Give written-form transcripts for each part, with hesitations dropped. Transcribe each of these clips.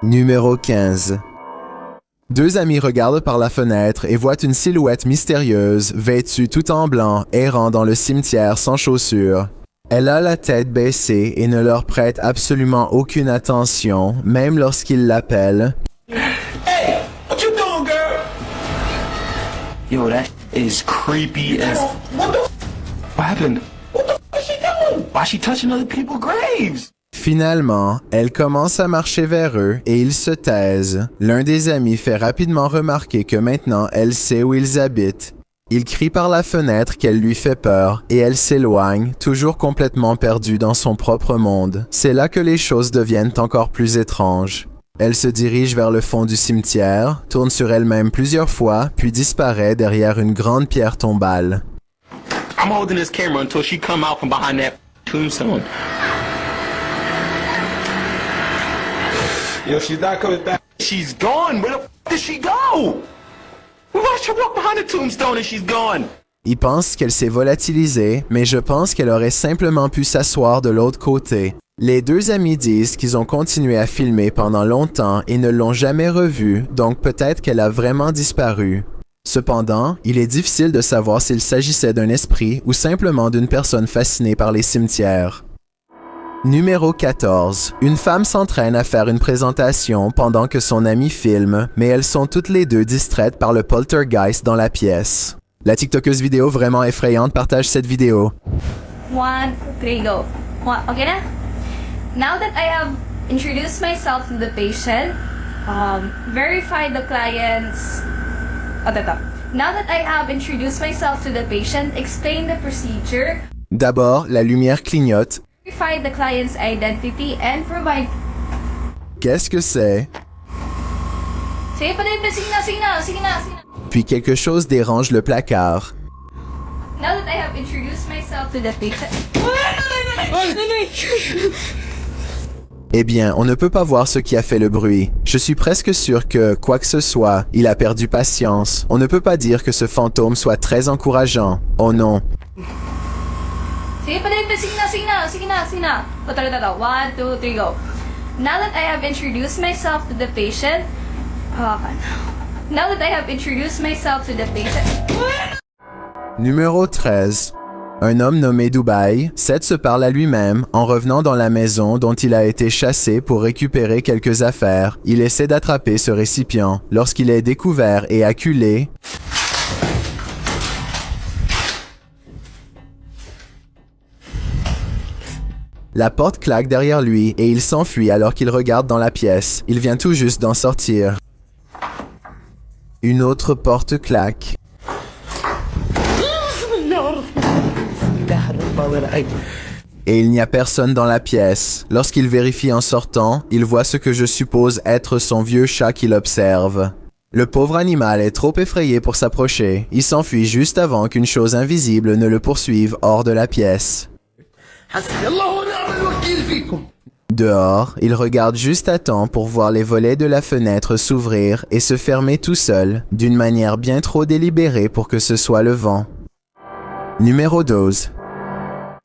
Numéro 15. Deux amis regardent par la fenêtre et voient une silhouette mystérieuse, vêtue tout en blanc, errant dans le cimetière sans chaussures. Elle a la tête baissée et ne leur prête absolument aucune attention, même lorsqu'ils l'appellent. Hey, what you doing, girl? Yo, that is creepy as. What happened? What the fuck is she doing? Why is she touching other people's graves? Finalement, elle commence à marcher vers eux et ils se taisent. L'un des amis fait rapidement remarquer que maintenant elle sait où ils habitent. Il crie par la fenêtre qu'elle lui fait peur et elle s'éloigne, toujours complètement perdue dans son propre monde. C'est là que les choses deviennent encore plus étranges. Elle se dirige vers le fond du cimetière, tourne sur elle-même plusieurs fois, puis disparaît derrière une grande pierre tombale. I'm holding this camera until she come out from behind that tombstone. Yo, she's not coming back. She's gone. Where the f did she go? We watched her walk behind the tombstone and she's gone. Il pense qu'elle s'est volatilisée, mais je pense qu'elle aurait simplement pu s'asseoir de l'autre côté. Les deux amis disent qu'ils ont continué à filmer pendant longtemps et ne l'ont jamais revue, donc peut-être qu'elle a vraiment disparu. Cependant, il est difficile de savoir s'il s'agissait d'un esprit ou simplement d'une personne fascinée par les cimetières. Numéro 14. Une femme s'entraîne à faire une présentation pendant que son ami filme, mais elles sont toutes les deux distraites par le poltergeist dans la pièce. La TikTokeuse vidéo vraiment effrayante partage cette vidéo. 1, 2, 3, go. Okay na? Now that I have introduced myself to the patient, verified the client's... Now that I have introduced myself to the patient, explain the procedure. D'abord, la lumière clignote. Verify the client's identity and provide... Qu'est-ce que c'est? Sige pa din, sige na. Puis quelque chose dérange le placard. Now that I have introduced myself to the patient... Eh bien, on ne peut pas voir ce qui a fait le bruit. Je suis presque sûr que, quoi que ce soit, il a perdu patience. On ne peut pas dire que ce fantôme soit très encourageant. Oh non. Sige pa din, sige na. 1, 2, 3, go. Now that I have introduced myself to the patient... Now that I have introduced myself to the patient... Numéro 13. Un homme nommé Dubaï cède se parle à lui-même en revenant dans la maison dont il a été chassé pour récupérer quelques affaires. Il essaie d'attraper ce récipient. Lorsqu'il est découvert et acculé, la porte claque derrière lui et il s'enfuit alors qu'il regarde dans la pièce. Il vient tout juste d'en sortir. Une autre porte claque. Et il n'y a personne dans la pièce. Lorsqu'il vérifie en sortant, il voit ce que je suppose être son vieux chat qu'il observe. Le pauvre animal est trop effrayé pour s'approcher. Il s'enfuit juste avant qu'une chose invisible ne le poursuive hors de la pièce. Dehors, il regarde juste à temps pour voir les volets de la fenêtre s'ouvrir et se fermer tout seul, d'une manière bien trop délibérée pour que ce soit le vent. Numéro 12.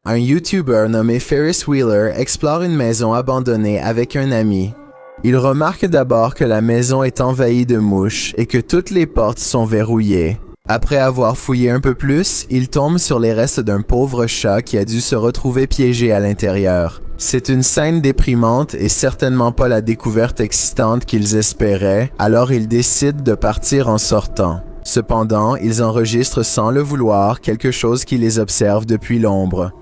Un YouTuber nommé Ferris Wheeler explore une maison abandonnée avec un ami. Il remarque d'abord que la maison est envahie de mouches et que toutes les portes sont verrouillées. Après avoir fouillé un peu plus, il tombe sur les restes d'un pauvre chat qui a dû se retrouver piégé à l'intérieur. C'est une scène déprimante et certainement pas la découverte excitante qu'ils espéraient, alors ils décident de partir en sortant. Cependant, ils enregistrent sans le vouloir quelque chose qui les observe depuis l'ombre.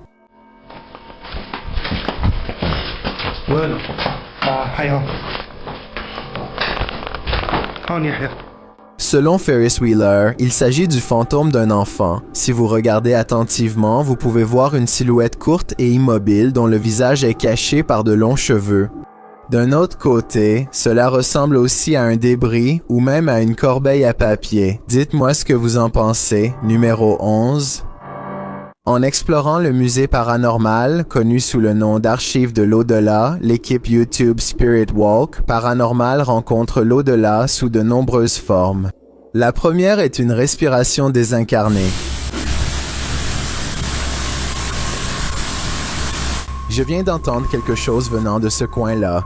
Selon Ferris Wheeler, il s'agit du fantôme d'un enfant. Si vous regardez attentivement, vous pouvez voir une silhouette courte et immobile dont le visage est caché par de longs cheveux. D'un autre côté, cela ressemble aussi à un débris ou même à une corbeille à papier. Dites-moi ce que vous en pensez. Numéro 11. En explorant le musée paranormal, connu sous le nom d'Archives de l'au-delà, l'équipe YouTube Spirit Walk Paranormal rencontre l'au-delà sous de nombreuses formes. La première est une respiration désincarnée. Je viens d'entendre quelque chose venant de ce coin-là.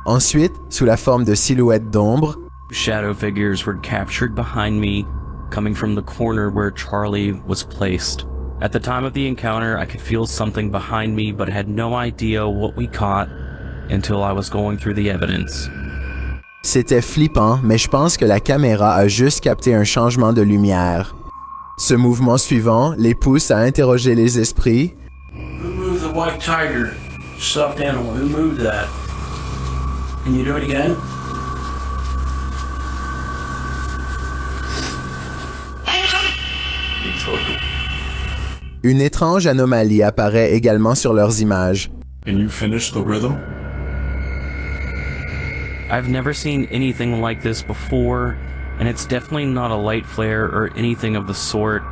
Ensuite, sous la forme de silhouettes d'ombre, Shadow figures were captured behind me, coming from the corner where Charlie was placed. At the time of the encounter, I could feel something behind me, but had no idea what we caught until I was going through the evidence. c'était flippant, mais je pense que la caméra a juste capté un changement de lumière. Ce mouvement suivant les pousse à interroger les esprits. Who moved the white tiger? Stuffed animal. Who moved that? Can you do it again? Une étrange anomalie apparaît également sur leurs images. Can you finish the rhythm? I've never seen anything like this before, and it's definitely not a light flare or anything of the sort.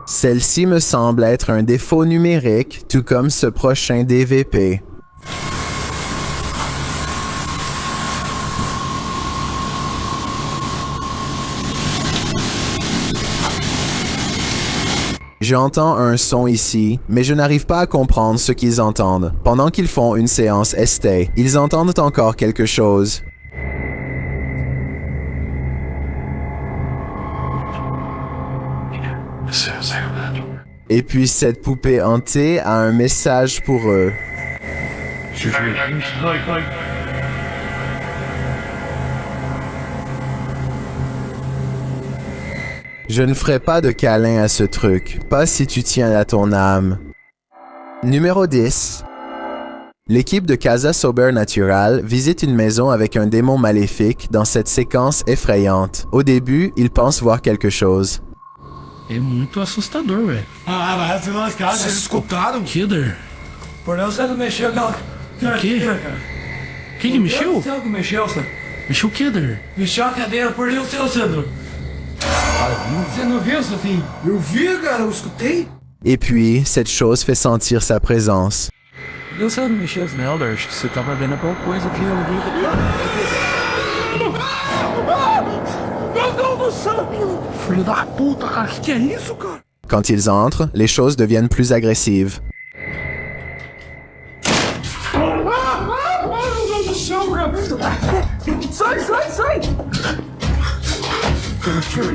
Celle-ci me semble être un défaut numérique, tout comme ce prochain DVP. J'entends un son ici, mais je n'arrive pas à comprendre ce qu'ils entendent. Pendant qu'ils font une séance estée, ils entendent encore quelque chose. Et puis cette poupée hantée a un message pour eux. Je ne ferai pas de câlin à ce truc, pas si tu tiens à ton âme. Numéro 10. L'équipe de Casa Sobernatural visite une maison avec un démon maléfique dans cette séquence effrayante. Au début, ils pensent voir quelque chose. É muito assustador, velho. Ah, vai fazer umas casas. Vocês escutaram? Killer. Por Deus, você não mexeu, não. O quê? Quem que mexeu? Você que mexeu, Sandro. Mexeu o Killer? Mexeu a cadeira, por Deus, seu Sandro. Você não viu, seu filho? Eu vi, cara, eu escutei. Et puis, cette chose fait sentir sa présence. Deus, você não mexeu, Melder. Acho que você tava vendo alguma coisa aqui. Eu vi. Meu Deus do céu! Filho da puta, cara, que é isso, cara? Quand ils entrent, les choses deviennent plus agressives. Meu Deus do céu, cara! Sai, sai, sai!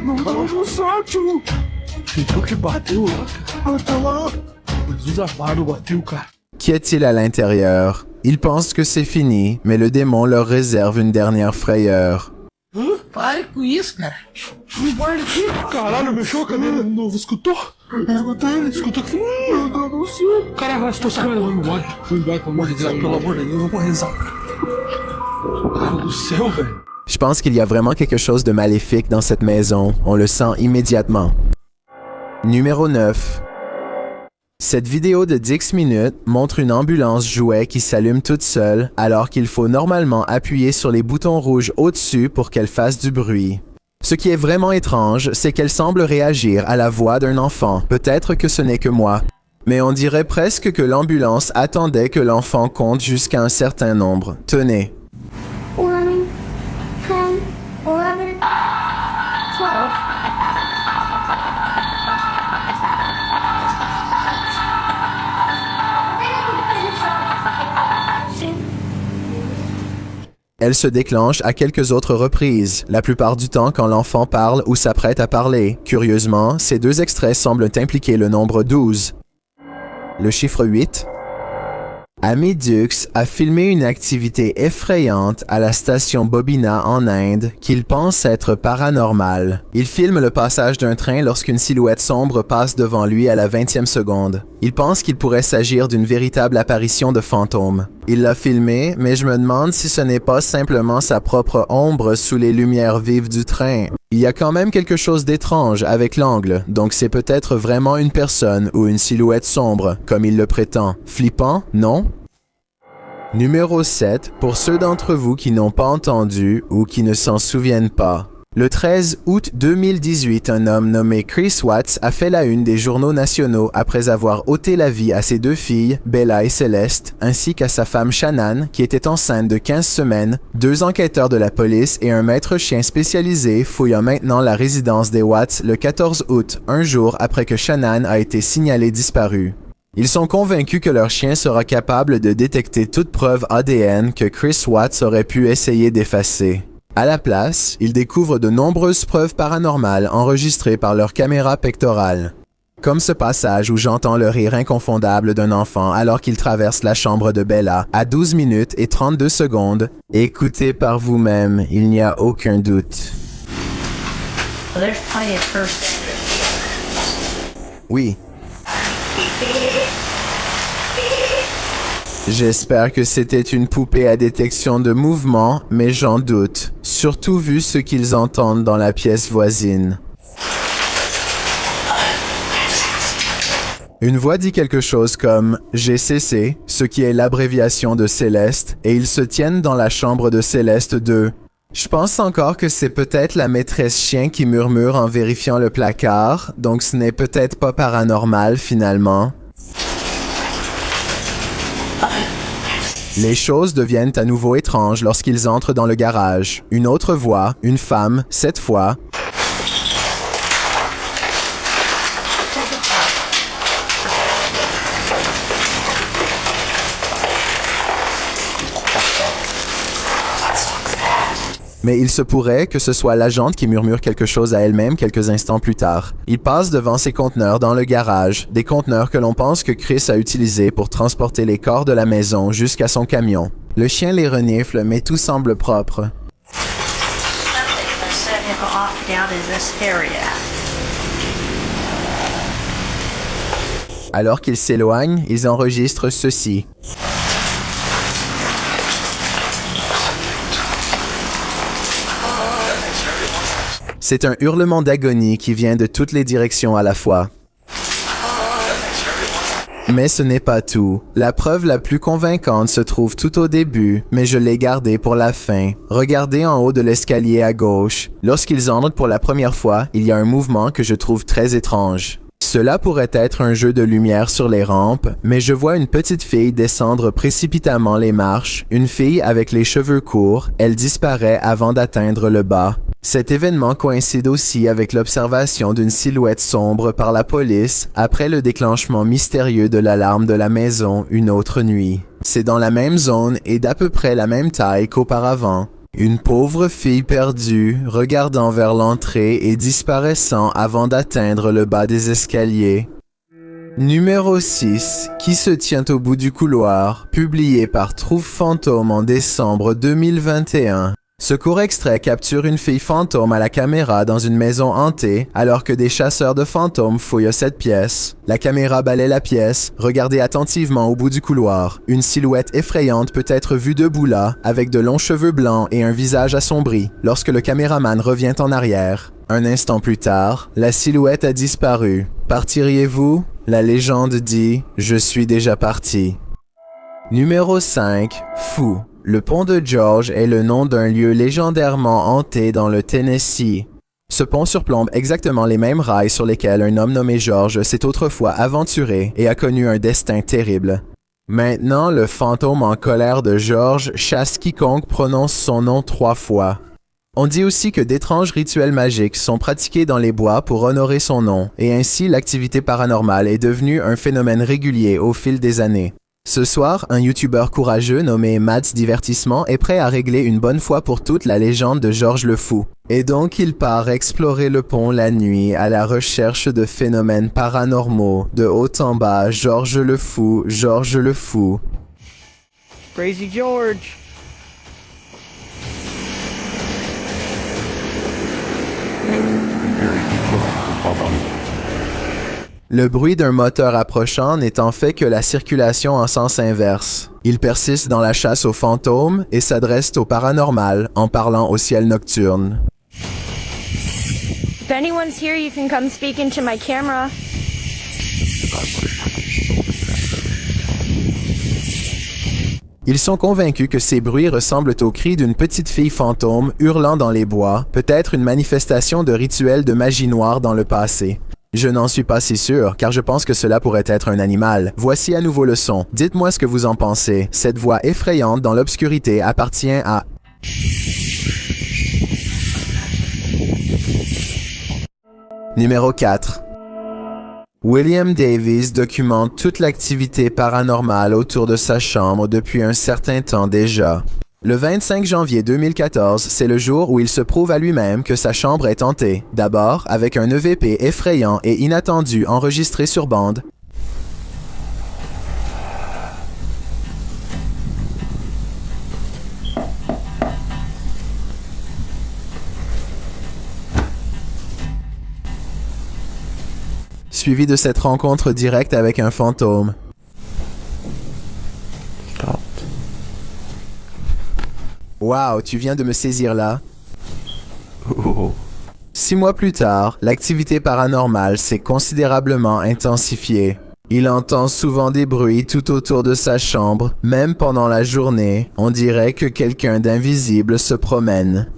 Meu Deus do céu, tio! Então que bateu lá, cara. Tá lá. O desabado bateu, cara. Qu'y a-t-il à l'intérieur? Ils pensent que c'est fini, mais le démon leur réserve une dernière frayeur. Pare com isso, cara. Me guarda aqui! Caralho, mexeu a cadeira de novo, escutou? Escutou, escutou que. Meu Deus do céu! Caralho, estou sacando, vou embora. Vou embora, pelo amor de Deus, pelo amor de Deus, eu vou rezar. Meu Deus do céu, velho! Je pense qu'il y a vraiment quelque chose de maléfique dans cette maison. On le sent immédiatement. Numéro 9. Cette vidéo de 10 minutes montre une ambulance jouet qui s'allume toute seule alors qu'il faut normalement appuyer sur les boutons rouges au-dessus pour qu'elle fasse du bruit. Ce qui est vraiment étrange, c'est qu'elle semble réagir à la voix d'un enfant. Peut-être que ce n'est que moi. Mais on dirait presque que l'ambulance attendait que l'enfant compte jusqu'à un certain nombre. Tenez. 1, 10, 11, 12. Elle se déclenche à quelques autres reprises, la plupart du temps quand l'enfant parle ou s'apprête à parler. Curieusement, ces deux extraits semblent impliquer le nombre 12. Le chiffre 8. Amidux a filmé une activité effrayante à la station Bobina en Inde qu'il pense être paranormale. Il filme le passage d'un train lorsqu'une silhouette sombre passe devant lui à la 20e seconde. Il pense qu'il pourrait s'agir d'une véritable apparition de fantôme. Il l'a filmé, mais je me demande si ce n'est pas simplement sa propre ombre sous les lumières vives du train. Il y a quand même quelque chose d'étrange avec l'angle, donc c'est peut-être vraiment une personne ou une silhouette sombre, comme il le prétend. Flippant, non? Numéro 7, pour ceux d'entre vous qui n'ont pas entendu ou qui ne s'en souviennent pas. Le 13 août 2018, un homme nommé Chris Watts a fait la une des journaux nationaux après avoir ôté la vie à ses deux filles, Bella et Céleste, ainsi qu'à sa femme Shannan, qui était enceinte de 15 semaines. Deux enquêteurs de la police et un maître chien spécialisé fouillent maintenant la résidence des Watts le 14 août, un jour après que Shannan a été signalée disparue. Ils sont convaincus que leur chien sera capable de détecter toute preuve ADN que Chris Watts aurait pu essayer d'effacer. À la place, ils découvrent de nombreuses preuves paranormales enregistrées par leur caméra pectorale. Comme ce passage où j'entends le rire inconfondable d'un enfant alors qu'il traverse la chambre de Bella à 12 minutes et 32 secondes. Écoutez par vous-même, il n'y a aucun doute. Oui. J'espère que c'était une poupée à détection de mouvement, mais j'en doute, surtout vu ce qu'ils entendent dans la pièce voisine. Une voix dit quelque chose comme « GCC », ce qui est l'abréviation de Céleste, et ils se tiennent dans la chambre de Céleste 2. Je pense encore que c'est peut-être la maîtresse chien qui murmure en vérifiant le placard, donc ce n'est peut-être pas paranormal finalement. Les choses deviennent à nouveau étranges lorsqu'ils entrent dans le garage. Une autre voix, une femme, cette fois, mais il se pourrait que ce soit l'agente qui murmure quelque chose à elle-même quelques instants plus tard. Il passe devant ses conteneurs dans le garage, des conteneurs que l'on pense que Chris a utilisés pour transporter les corps de la maison jusqu'à son camion. Le chien les renifle, mais tout semble propre. Alors qu'ils s'éloignent, ils enregistrent ceci. C'est un hurlement d'agonie qui vient de toutes les directions à la fois. Mais ce n'est pas tout. La preuve la plus convaincante se trouve tout au début, mais je l'ai gardée pour la fin. Regardez en haut de l'escalier à gauche. Lorsqu'ils entrent pour la première fois, il y a un mouvement que je trouve très étrange. Cela pourrait être un jeu de lumière sur les rampes, mais je vois une petite fille descendre précipitamment les marches, une fille avec les cheveux courts, elle disparaît avant d'atteindre le bas. Cet événement coïncide aussi avec l'observation d'une silhouette sombre par la police après le déclenchement mystérieux de l'alarme de la maison une autre nuit. C'est dans la même zone et d'à peu près la même taille qu'auparavant. Une pauvre fille perdue, regardant vers l'entrée et disparaissant avant d'atteindre le bas des escaliers. Numéro 6, qui se tient au bout du couloir, publié par Trouve Fantôme en décembre 2021. Ce court extrait capture une fille fantôme à la caméra dans une maison hantée alors que des chasseurs de fantômes fouillent cette pièce. La caméra balaie la pièce, regardez attentivement au bout du couloir. Une silhouette effrayante peut être vue debout là, avec de longs cheveux blancs et un visage assombri, lorsque le caméraman revient en arrière. Un instant plus tard, la silhouette a disparu. Partiriez-vous? La légende dit « Je suis déjà parti ». Numéro 5, Fou. Le pont de George est le nom d'un lieu légendairement hanté dans le Tennessee. Ce pont surplombe exactement les mêmes rails sur lesquels un homme nommé George s'est autrefois aventuré et a connu un destin terrible. Maintenant, le fantôme en colère de George chasse quiconque prononce son nom 3 fois. On dit aussi que d'étranges rituels magiques sont pratiqués dans les bois pour honorer son nom, et ainsi l'activité paranormale est devenue un phénomène régulier au fil des années. Ce soir, un YouTuber courageux nommé Matt's Divertissement est prêt à régler une bonne fois pour toutes la légende de George le Fou. Et donc il part explorer le pont la nuit à la recherche de phénomènes paranormaux. De haut en bas, George le Fou, George le Fou. Crazy George. Le bruit d'un moteur approchant n'est en fait que la circulation en sens inverse. Il persiste dans la chasse aux fantômes et s'adresse au paranormal en parlant au ciel nocturne. If anyone's here, you can come speak into my camera. Ils sont convaincus que ces bruits ressemblent aux cris d'une petite fille fantôme hurlant dans les bois, peut-être une manifestation de rituels de magie noire dans le passé. Je n'en suis pas si sûr, car je pense que cela pourrait être un animal. Voici à nouveau le son. Dites-moi ce que vous en pensez. Cette voix effrayante dans l'obscurité appartient à... Numéro 4. William Davies documente toute l'activité paranormale autour de sa chambre depuis un certain temps déjà. Le 25 janvier 2014, c'est le jour où il se prouve à lui-même que sa chambre est hantée. D'abord, avec un EVP effrayant et inattendu enregistré sur bande, suivi de cette rencontre directe avec un fantôme. Wow, tu viens de me saisir là? 6 mois plus tard, l'activité paranormale s'est considérablement intensifiée. Il entend souvent des bruits tout autour de sa chambre, même pendant la journée, on dirait que quelqu'un d'invisible se promène.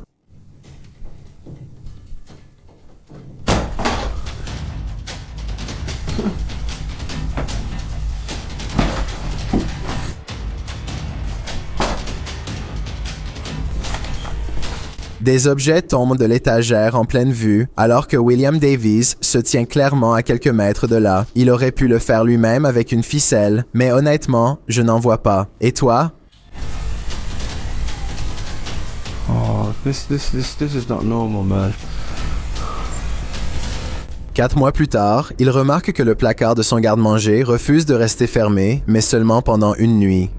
Des objets tombent de l'étagère en pleine vue, alors que William Davies se tient clairement à quelques mètres de là. Il aurait pu le faire lui-même avec une ficelle, mais honnêtement, je n'en vois pas. Et toi? Oh, this is not normal, man. 4 mois plus tard, il remarque que le placard de son garde-manger refuse de rester fermé, mais seulement pendant une nuit.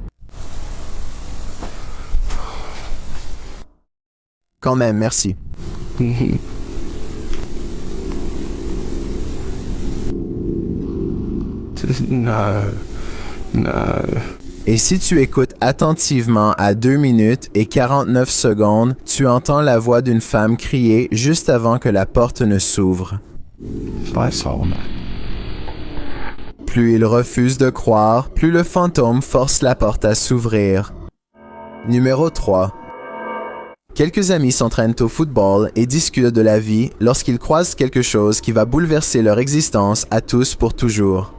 Quand même, merci. No. Et si tu écoutes attentivement à 2 minutes et 49 secondes, tu entends la voix d'une femme crier juste avant que la porte ne s'ouvre. Plus il refuse de croire, plus le fantôme force la porte à s'ouvrir. Numéro 3. Quelques amis s'entraînent au football et discutent de la vie lorsqu'ils croisent quelque chose qui va bouleverser leur existence à tous pour toujours.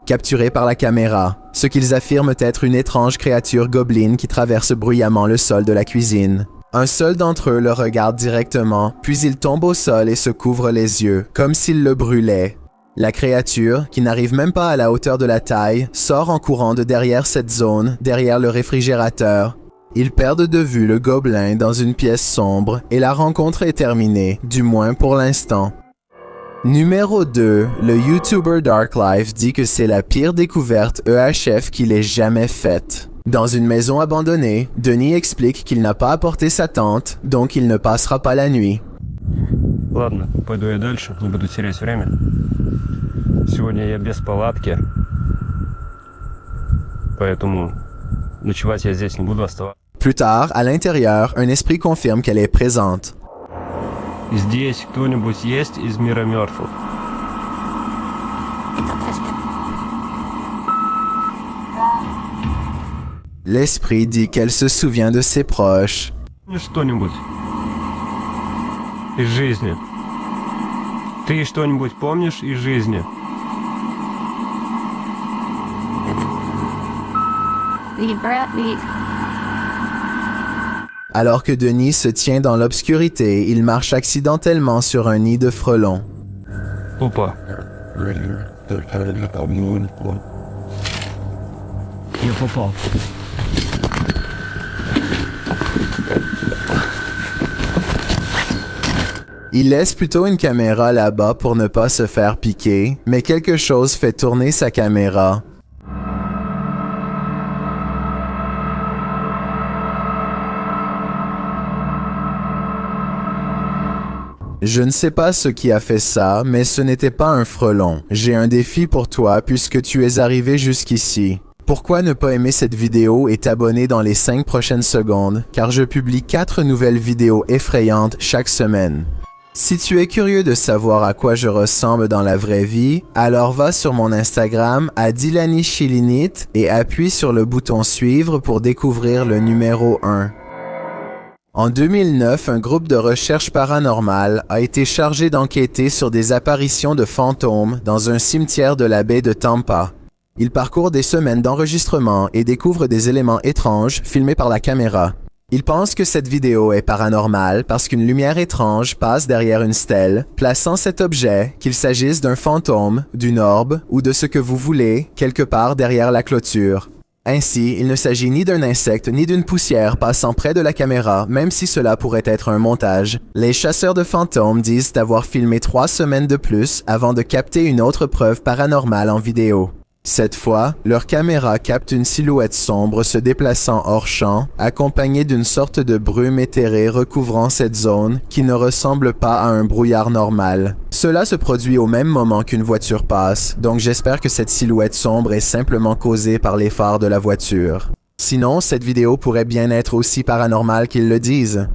Capturés par la caméra, ce qu'ils affirment être une étrange créature gobeline qui traverse bruyamment le sol de la cuisine. Un seul d'entre eux le regarde directement, puis il tombe au sol et se couvre les yeux, comme s'il le brûlait. La créature, qui n'arrive même pas à la hauteur de la taille, sort en courant de derrière cette zone, derrière le réfrigérateur. Ils perdent de vue le gobelin dans une pièce sombre et la rencontre est terminée, du moins pour l'instant. Numéro 2, le YouTuber Dark Life dit que c'est la pire découverte EHF qu'il ait jamais faite. Dans une maison abandonnée, Denis explique qu'il n'a pas apporté sa tente, donc il ne passera pas la nuit. Ладно, пойду я дальше, не буду терять время. Сегодня я без палатки, поэтому ночевать я здесь не буду оставаться. Plus tard, à l'intérieur, un esprit confirme qu'elle est présente. Здесь кто-нибудь есть из мира мертвых? L'esprit dit qu'elle se souvient de ses proches. Что-нибудь из жизни. Ты что-нибудь помнишь из жизни? Alors que Denis se tient dans l'obscurité, il marche accidentellement sur un nid de frelons. Опа. Я попал. Il laisse plutôt une caméra là-bas pour ne pas se faire piquer, mais quelque chose fait tourner sa caméra. Je ne sais pas ce qui a fait ça, mais ce n'était pas un frelon. J'ai un défi pour toi puisque tu es arrivé jusqu'ici. Pourquoi ne pas aimer cette vidéo et t'abonner dans les 5 prochaines secondes, car je publie 4 nouvelles vidéos effrayantes chaque semaine. Si tu es curieux de savoir à quoi je ressemble dans la vraie vie, alors va sur mon Instagram à DilaniShilinit et appuie sur le bouton suivre pour découvrir le numéro 1. En 2009, un groupe de recherche paranormale a été chargé d'enquêter sur des apparitions de fantômes dans un cimetière de la baie de Tampa. Il parcourt des semaines d'enregistrement et découvre des éléments étranges filmés par la caméra. Il pense que cette vidéo est paranormale parce qu'une lumière étrange passe derrière une stèle, plaçant cet objet, qu'il s'agisse d'un fantôme, d'une orbe ou de ce que vous voulez, quelque part derrière la clôture. Ainsi, il ne s'agit ni d'un insecte ni d'une poussière passant près de la caméra, même si cela pourrait être un montage. Les chasseurs de fantômes disent avoir filmé 3 semaines de plus avant de capter une autre preuve paranormale en vidéo. Cette fois, leur caméra capte une silhouette sombre se déplaçant hors champ, accompagnée d'une sorte de brume éthérée recouvrant cette zone qui ne ressemble pas à un brouillard normal. Cela se produit au même moment qu'une voiture passe, donc j'espère que cette silhouette sombre est simplement causée par les phares de la voiture. Sinon, cette vidéo pourrait bien être aussi paranormale qu'ils le disent.